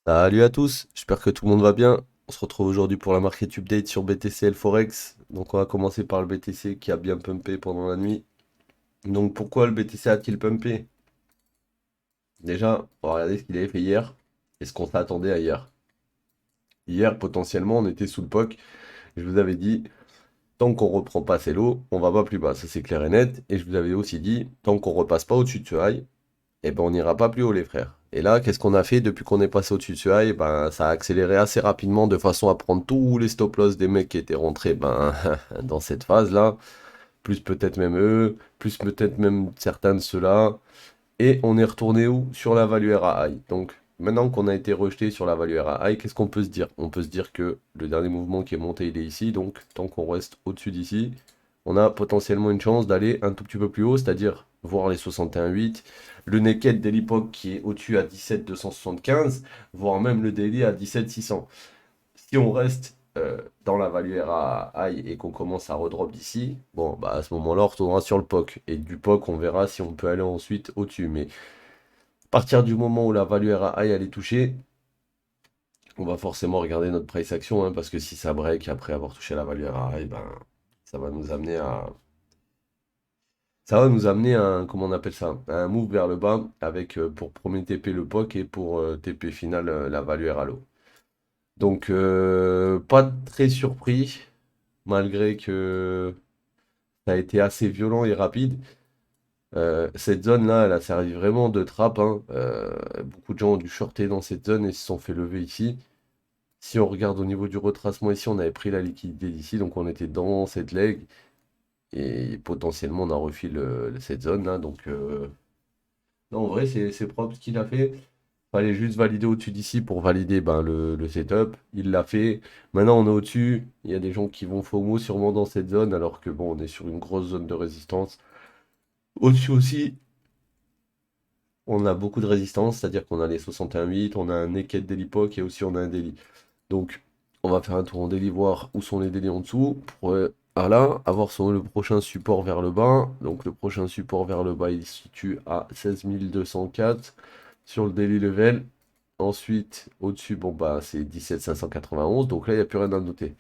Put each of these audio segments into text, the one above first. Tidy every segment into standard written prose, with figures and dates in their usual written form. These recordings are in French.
Salut à tous, j'espère que tout le monde va bien. On se retrouve aujourd'hui pour la market update sur BTC et le Forex. Donc on va commencer par le BTC qui a bien pumpé pendant la nuit. Donc pourquoi le BTC a-t-il pumpé? Déjà, on va regarder ce qu'il avait fait hier et ce qu'on s'attendait à hier. Hier, potentiellement, on était sous le POC. Je vous avais dit, tant qu'on reprend pas ces lots, on va pas plus bas. Ça c'est clair et net. Et je vous avais aussi dit, tant qu'on repasse pas au-dessus de ce high, eh ben on n'ira pas plus haut les frères. Et là, qu'est-ce qu'on a fait depuis qu'on est passé au-dessus de ce high? Ben, ça a accéléré assez rapidement de façon à prendre tous les stop loss des mecs qui étaient rentrés ben, dans cette phase-là, plus peut-être même eux, plus peut-être même certains de ceux-là. Et on est retourné où? Sur la value RAI. Donc maintenant qu'on a été rejeté sur la value RAI, qu'est-ce qu'on peut se dire? On peut se dire que le dernier mouvement qui est monté, il est ici. Donc tant qu'on reste au-dessus d'ici, on a potentiellement une chance d'aller un tout petit peu plus haut, c'est-à-dire voir les 61,8, le naked de l'époque qui est au-dessus à 17,275, voire même le daily à 17,600. Si on reste dans la value RAI et qu'on commence à redrop d'ici, bon, bah à ce moment-là, on retournera sur le POC. Et du POC, on verra si on peut aller ensuite au-dessus. Mais à partir du moment où la value RAI elle est touchée, on va forcément regarder notre price action, hein, parce que si ça break après avoir touché la value RAI, ben, ça va nous amener à, ça va nous amener à un, comment on appelle ça, à un move vers le bas avec pour premier TP le POC et pour TP final la value RALO. Donc pas très surpris, malgré que ça a été assez violent et rapide. Cette zone-là, elle a servi vraiment de trappe, hein. Beaucoup de gens ont dû shorter dans cette zone et se sont fait lever ici. Si on regarde au niveau du retracement ici, on avait pris la liquidité d'ici, donc on était dans cette leg et potentiellement on a refil cette zone-là. Donc non, en vrai, c'est propre ce qu'il a fait. Fallait juste valider au-dessus d'ici pour valider ben, le setup. Il l'a fait. Maintenant, on est au-dessus. Il y a des gens qui vont FOMO sûrement dans cette zone, alors que bon, on est sur une grosse zone de résistance. Au-dessus aussi, on a beaucoup de résistance, c'est-à-dire qu'on a les 61,8, on a un naked daily poke et aussi on a un daily. Donc, on va faire un tour en daily, voir où sont les délais en dessous, pour voilà, avoir le prochain support vers le bas. Donc, le prochain support vers le bas, il se situe à 16 204 sur le daily level. Ensuite, au-dessus, bon, bah, c'est 17 591. Donc là, il n'y a plus rien à noter.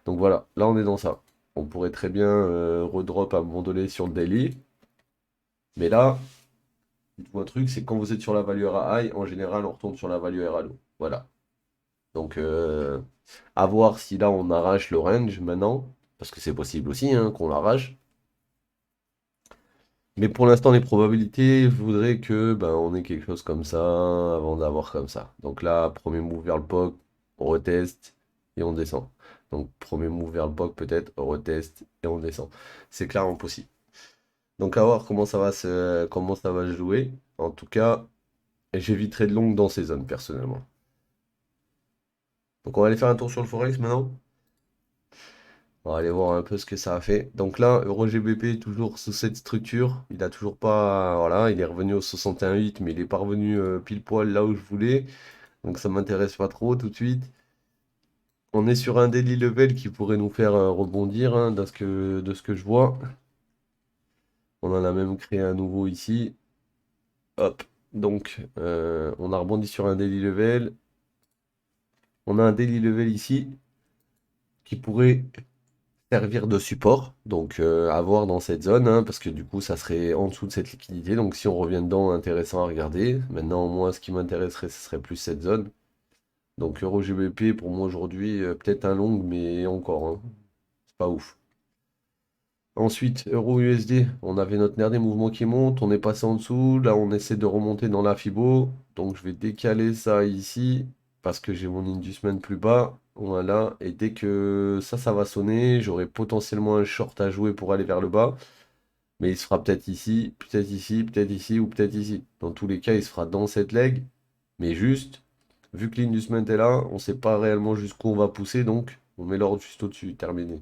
Donc voilà, là, on est dans ça. On pourrait très bien redrop à un moment donné sur le daily. Mais là, dites-moi un truc, c'est quand vous êtes sur la value RAI, en général, on retourne sur la value RALO. Voilà. Donc, à voir si là on arrache le range maintenant, parce que c'est possible aussi hein, qu'on l'arrache. Mais pour l'instant, les probabilités voudraient que ben, on ait quelque chose comme ça avant d'avoir comme ça. Donc là, premier move vers le POC, on reteste et on descend. Donc premier move vers le POC peut-être, on reteste et on descend. C'est clairement possible. Donc à voir comment ça va se jouer. En tout cas, j'éviterai de longue dans ces zones personnellement. Donc on va aller faire un tour sur le Forex maintenant. On va aller voir un peu ce que ça a fait. Donc là, EuroGBP toujours sous cette structure. Il a toujours pas. Voilà, il est revenu au 61,8, mais il est pas revenu pile poil là où je voulais. Donc ça m'intéresse pas trop tout de suite. On est sur un daily level qui pourrait nous faire rebondir hein, de ce que je vois. On en a même créé un nouveau ici. Hop. Donc on a rebondi sur un daily level. On a un daily level ici qui pourrait servir de support, donc à voir dans cette zone, hein, parce que du coup ça serait en dessous de cette liquidité, donc si on revient dedans, intéressant à regarder. Maintenant, moi, ce qui m'intéresserait, ce serait plus cette zone. Donc Euro GBP, pour moi aujourd'hui, peut-être un long, mais encore, hein, c'est pas ouf. Ensuite, Euro USD, on avait notre dernier mouvement qui monte, on est passé en dessous, là on essaie de remonter dans la Fibo, donc je vais décaler ça ici, parce que j'ai mon inducement plus bas, voilà, et dès que ça va sonner, j'aurai potentiellement un short à jouer pour aller vers le bas, mais il se fera peut-être ici, peut-être ici, peut-être ici, ou peut-être ici. Dans tous les cas, il se fera dans cette leg, mais juste, vu que l'inducement est là, on ne sait pas réellement jusqu'où on va pousser, donc on met l'ordre juste au-dessus, terminé.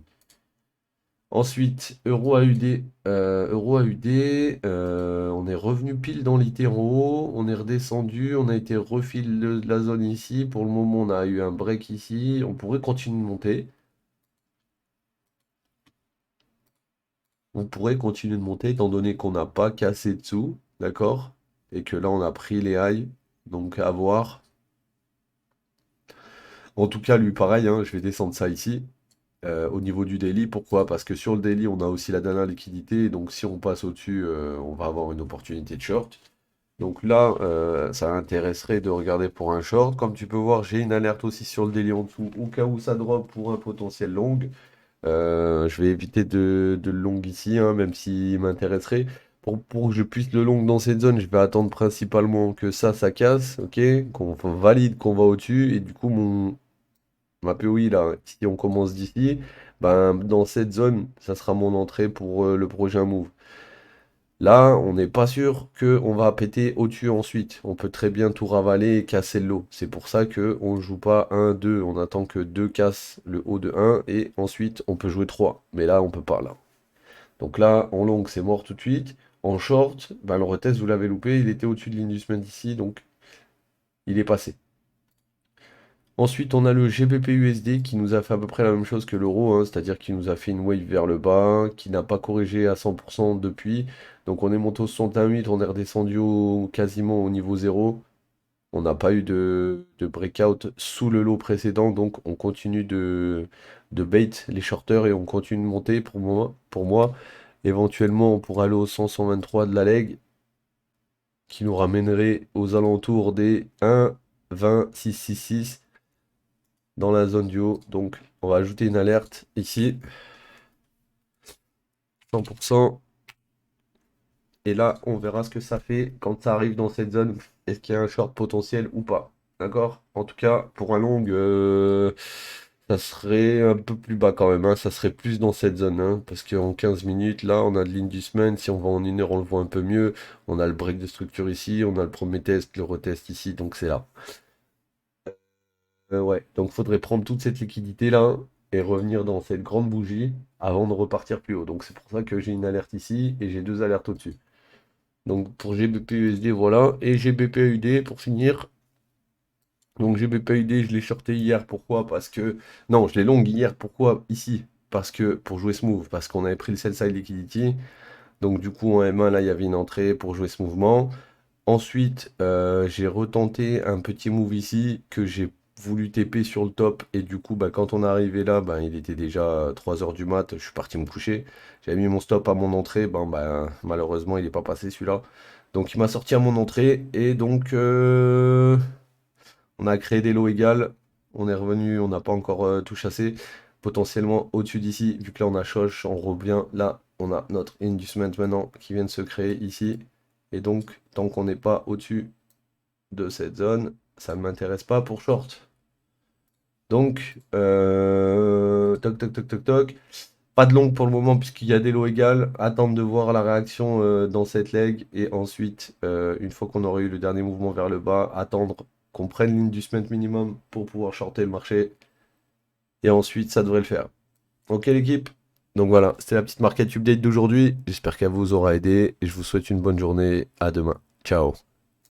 Ensuite, Euro AUD. Euro AUD, on est revenu pile dans l'ITERO, on est redescendu, on a été refil de la zone ici. Pour le moment, on a eu un break ici. On pourrait continuer de monter. On pourrait continuer de monter étant donné qu'on n'a pas cassé dessous, d'accord? Et que là, on a pris les highs. Donc, à voir. En tout cas, lui, pareil, hein, je vais descendre ça ici. Au niveau du daily, pourquoi? Parce que sur le daily, on a aussi la dernière liquidité, donc si on passe au-dessus, on va avoir une opportunité de short. Donc là, ça intéresserait de regarder pour un short. Comme tu peux voir, j'ai une alerte aussi sur le daily en dessous, au cas où ça drop pour un potentiel long. Je vais éviter de le long ici, hein, même s'il m'intéresserait. Pour que je puisse le long dans cette zone, je vais attendre principalement que ça casse, ok? Qu'on valide qu'on va au-dessus, et du coup, ma POI là, si on commence d'ici, ben, dans cette zone, ça sera mon entrée pour le prochain move. Là, on n'est pas sûr qu'on va péter au-dessus ensuite. On peut très bien tout ravaler et casser le lot. C'est pour ça que on joue pas un 2. On attend que 2 cassent le haut de un et ensuite on peut jouer 3. Mais là, on peut pas là. Donc là, en long, c'est mort tout de suite. En short, ben, le retest, vous l'avez loupé. Il était au-dessus de l'inducement ici, donc il est passé. Ensuite, on a le GBP-USD qui nous a fait à peu près la même chose que l'euro, hein, c'est-à-dire qu'il nous a fait une wave vers le bas, qui n'a pas corrigé à 100% depuis. Donc on est monté au 61,8, on est redescendu quasiment au niveau zéro. On n'a pas eu de breakout sous le lot précédent, donc on continue de bait les shorters et on continue de monter pour moi. Éventuellement, on pourra aller au 100-123 de la leg, qui nous ramènerait aux alentours des 1,20,666 dans la zone du haut. Donc, on va ajouter une alerte ici, 100%. Et là, on verra ce que ça fait quand ça arrive dans cette zone. Est-ce qu'il y a un short potentiel ou pas? D'accord? En tout cas, pour un long, ça serait un peu plus bas quand même, hein. Ça serait plus dans cette zone, hein, parce qu'en 15 minutes, là, on a de l'inducement. Si on va en une heure, on le voit un peu mieux. On a le break de structure ici. On a le premier test, le retest ici. Donc, c'est là. Ouais, donc faudrait prendre toute cette liquidité là et revenir dans cette grande bougie avant de repartir plus haut. Donc c'est pour ça que j'ai une alerte ici et j'ai deux alertes au-dessus. Donc pour GBP-USD, voilà. Et GBP-UD pour finir. Donc GBP-UD, je l'ai shorté hier. Pourquoi? Parce que... Non, je l'ai long hier. Pourquoi ici? Parce que pour jouer ce move, parce qu'on avait pris le sell side liquidity. Donc du coup en M1, là, il y avait une entrée pour jouer ce mouvement. Ensuite, j'ai retenté un petit move ici que j'ai voulu TP sur le top. Et du coup, bah, quand on est arrivé là, bah, il était déjà 3 heures du mat. Je suis parti me coucher. J'avais mis mon stop à mon entrée. Bon, bah, malheureusement, il n'est pas passé celui-là. Donc, il m'a sorti à mon entrée. Et donc, on a créé des lots égales. On est revenu. On n'a pas encore tout chassé. Potentiellement au-dessus d'ici. Vu que là, on a Choche, on revient. Là, on a notre inducement maintenant qui vient de se créer ici. Et donc, tant qu'on n'est pas au-dessus de cette zone, ça ne m'intéresse pas pour short. Donc, toc, toc, toc, toc, toc. Pas de long pour le moment puisqu'il y a des lots égales. Attendre de voir la réaction dans cette leg. Et ensuite, une fois qu'on aurait eu le dernier mouvement vers le bas, attendre qu'on prenne l'inducement minimum pour pouvoir shorter le marché. Et ensuite, ça devrait le faire. Ok l'équipe? Donc voilà, c'était la petite market update d'aujourd'hui. J'espère qu'elle vous aura aidé et je vous souhaite une bonne journée. À demain. Ciao.